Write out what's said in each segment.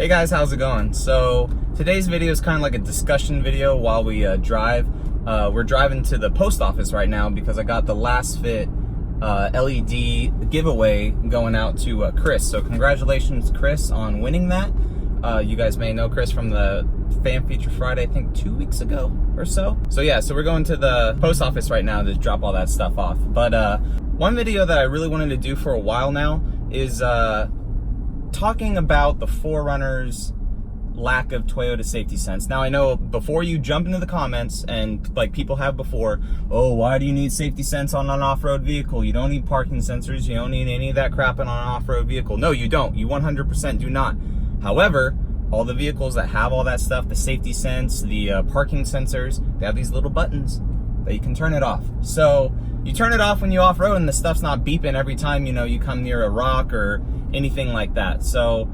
Hey guys, how's it going? So today's video is kind of like a discussion video while we drive. We're driving to the post office right now because I got the last fit LED giveaway going out to Chris. So congratulations, Chris, on winning that. You guys may know Chris from the Fan Feature Friday, I think 2 weeks ago or so. So yeah, so we're going to the post office right now to drop all that stuff off. But one video that I really wanted to do for a while now is talking about the 4Runner's lack of Toyota safety sense. Now I know before you jump into the comments, and like people have before, oh, why do you need safety sense on an off-road vehicle? You don't need parking sensors, you don't need any of that crap on an off-road vehicle. No, you don't. You 100% do not. However, all the vehicles that have all that stuff, the safety sense, the parking sensors, they have these little buttons that you can turn it off. So you turn it off when you off-road and the stuff's not beeping every time, you know, you come near a rock or anything like that. So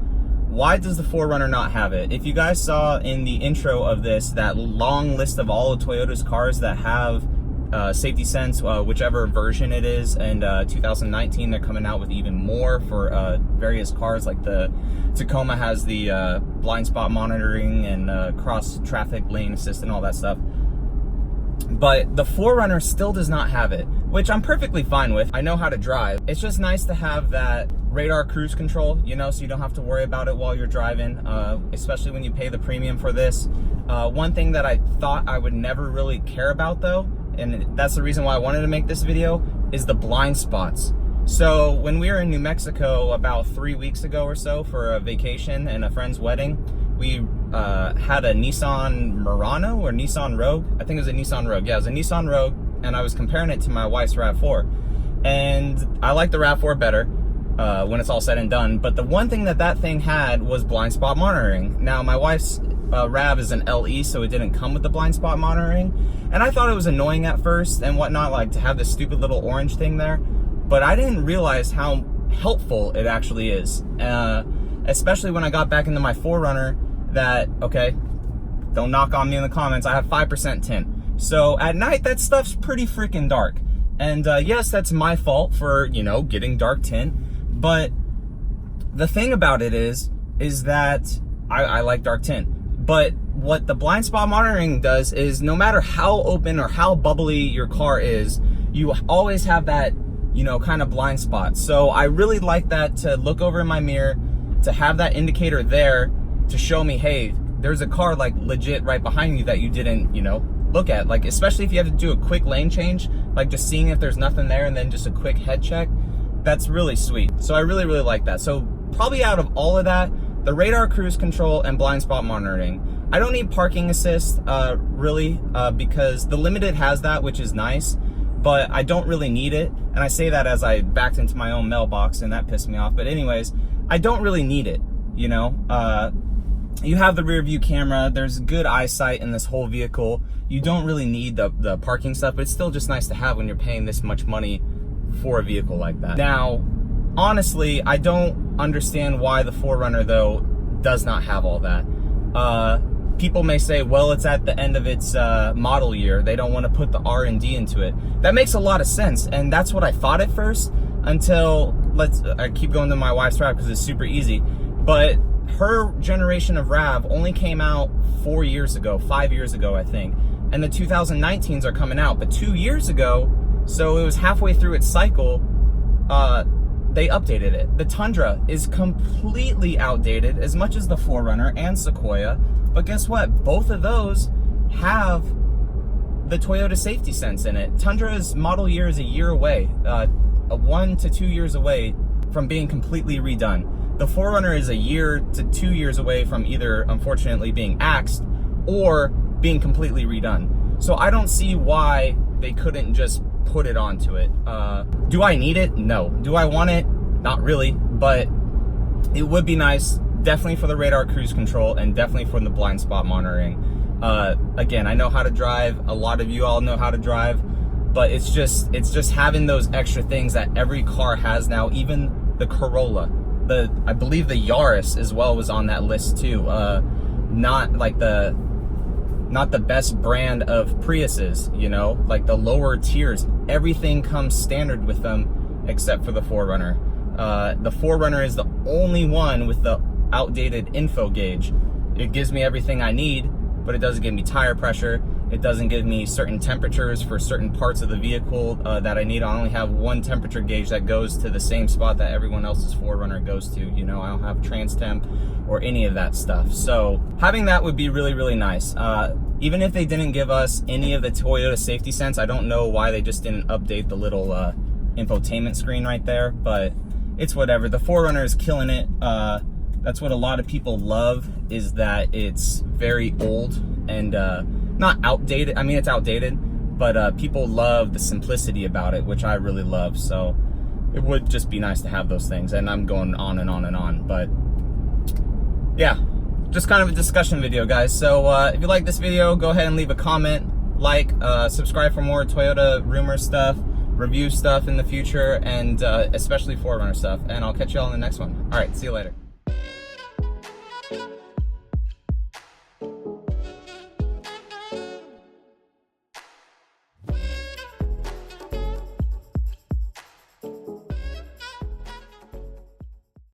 why does the 4Runner not have it? If you guys saw in the intro of this, that long list of all of Toyota's cars that have safety sense, whichever version it is, and 2019 they're coming out with even more for various cars. Like the Tacoma has the blind spot monitoring and cross traffic lane assist and all that stuff. But the 4Runner still does not have it, which I'm perfectly fine with. I know how to drive. It's just nice to have that radar cruise control, you know, so you don't have to worry about it while you're driving, especially when you pay the premium for this. One thing that I thought I would never really care about though, and that's the reason why I wanted to make this video, is the blind spots. So when we were in New Mexico about 3 weeks ago or so for a vacation and a friend's wedding, we had a Nissan Murano or Nissan Rogue. I think it was a Nissan Rogue. Yeah, it was a Nissan Rogue, and I was comparing it to my wife's RAV4. And I like the RAV4 better when it's all said and done. But the one thing that that thing had was blind spot monitoring. Now, my wife's RAV is an LE, so it didn't come with the blind spot monitoring. And I thought it was annoying at first and whatnot, like to have this stupid little orange thing there. But I didn't realize how helpful it actually is. Especially when I got back into my 4Runner that, okay, don't knock on me in the comments, I have 5% tint. So at night, that stuff's pretty freaking dark. And yes, that's my fault for, you know, getting dark tint. But the thing about it is that I like dark tint. But what the blind spot monitoring does is no matter how open or how bubbly your car is, you always have that, you know, kind of blind spot. So I really like that, to look over in my mirror, to have that indicator there to show me, hey, there's a car like legit right behind you that you didn't, you know, look at. Like, especially if you have to do a quick lane change, like just seeing if there's nothing there and then just a quick head check, that's really sweet. So I really, really like that. So probably out of all of that, the radar cruise control and blind spot monitoring. I don't need parking assist really, because the Limited has that, which is nice, but I don't really need it. And I say that as I backed into my own mailbox and that pissed me off. But anyways, I don't really need it, you know. You have the rear view camera, there's good eyesight in this whole vehicle. You don't really need the parking stuff, but it's still just nice to have when you're paying this much money for a vehicle like that. Now, honestly, I don't understand why the 4Runner though does not have all that. People may say, well, it's at the end of its model year. They don't want to put the R&D into it. That makes a lot of sense, and that's what I thought at first, until, I keep going to my wife's RAV because it's super easy, but her generation of RAV only came out 4 years ago, 5 years ago, I think. And the 2019s are coming out. But 2 years ago, so it was halfway through its cycle, they updated it. The Tundra is completely outdated, as much as the 4Runner and Sequoia. But guess what? Both of those have the Toyota safety sense in it. Tundra's model year is a year away, 1 to 2 years away from being completely redone. The 4Runner is a year to 2 years away from either, unfortunately, being axed or being completely redone. So I don't see why they couldn't just put it onto it. Do I need it? No. Do I want it? Not really, but it would be nice, definitely for the radar cruise control and definitely for the blind spot monitoring. Again, I know how to drive. A lot of you all know how to drive, but it's just having those extra things that every car has now, even the Corolla. I believe the Yaris as well was on that list too. Not the best brand of Priuses, you know, like the lower tiers. Everything comes standard with them except for the 4Runner. The 4Runner is the only one with the outdated info gauge. It gives me everything I need, but it doesn't give me tire pressure. It doesn't give me certain temperatures for certain parts of the vehicle that I need. I only have one temperature gauge that goes to the same spot that everyone else's 4Runner goes to. You know, I don't have trans temp or any of that stuff. So having that would be really, really nice. Even if they didn't give us any of the Toyota safety sense, I don't know why they just didn't update the little infotainment screen right there, but it's whatever. The 4Runner is killing it. That's what a lot of people love, is that it's very old and not outdated. I mean, it's outdated, but people love the simplicity about it, which I really love. So it would just be nice to have those things. And I'm going on and on and on, but yeah, just kind of a discussion video, guys. So if you like this video, go ahead and leave a comment, like, subscribe for more Toyota rumor stuff, review stuff in the future, and especially 4Runner stuff. And I'll catch you all in the next one. All right, see you later.